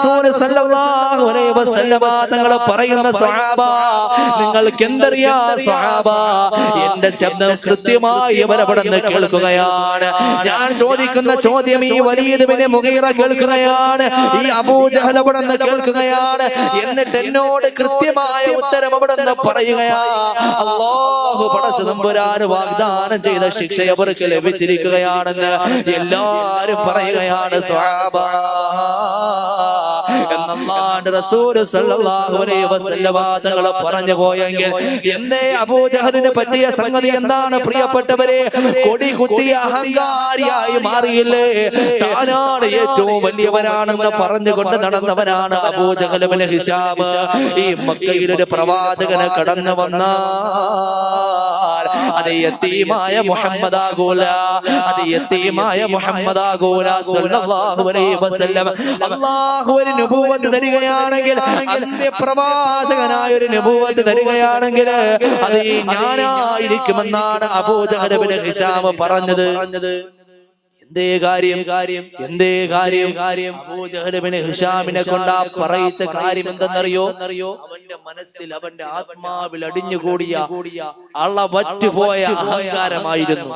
റസൂൽ സല്ലല്ലാഹു അലൈഹി വസല്ലമ തങ്ങൾ പറയുന്ന സ്വഹാബ, നിങ്ങൾക്ക് എന്തറിയാ സ്വഹാബ, എന്റെ ശബ്ദം കൃത്യമായി അവരവിടെ നിന്ന് കേൾക്കുകയാണ്. ഞാൻ ചോദിക്കുന്ന ചോദ്യം ഈ വലീദ് ബിൻ മുഗീറ കേൾക്കുകയാണ്, ഈ അബൂജഹൽ അവിടെ നിന്ന് കേൾക്കുകയാണ്. എന്നിട്ട് എന്നോട് കൃത്യമായ ഉത്തരം അവിടെ നിന്ന് പറയുകയാ. അല്ലാഹു പടച്ച തമ്പുരാൻ വാഗ്ദാനം ചെയ്ത ശിക്ഷ അവർക്ക് ലഭിച്ചിരിക്കുകയാണെന്ന് എല്ലാവരും പറയുകയാണ് സ്വഹാബ. എന്നല്ലാഹുവിന്റെ റസൂൽ സല്ലല്ലാഹു അലൈഹി വസല്ലമ തങ്ങൾ പറഞ്ഞു പോയെങ്കിൽ എന്തേ അബൂജഹലിനെ പറ്റിയ സംഗതി എന്താണ് പ്രിയപ്പെട്ടവരെ? കൊടി കുത്തിയ അഹങ്കാരിയായി മാറിയില്ലേ? താനാണ് ഏറ്റവും വലിയവനാണെന്ന് പറഞ്ഞുകൊണ്ട് നടന്നവനാണ് അബൂജഹൽ ഇബ്നു ഹിശാം. ഈ മക്കയിൽ ഒരു പ്രവാചകനെ കടന്നു വന്നാൽ അത് യതീമായ മുഹമ്മദാകൂല, അത് യതീമായ മുഹമ്മദാകൂല സല്ലല്ലാഹു അലൈഹി വസല്ലം. അല്ലാഹു ഒരു നബുവത്ത് തരികയാണെങ്കിൽ, അന്ത്യപ്രവാചകനായ ഒരു നബുവത്ത് തരികയാണെങ്കിൽ അത് ഞാനായിരിക്കുമെന്നാണ് അബൂജഹൽ ഇബ്നു ഹിശാം പറഞ്ഞത്. എന്തേ കാര്യം അബൂജഹൽ ഇബ്നു ഹിശാമിനെ കൊണ്ട് പറയിച്ച കാര്യം എന്തെന്നറിയോ? അവന്റെ മനസ്സിൽ, അവന്റെ ആത്മാവിൽ അടിഞ്ഞുകൂടിയ അളവറ്റുപോയ അഹങ്കാരമായിരുന്നു.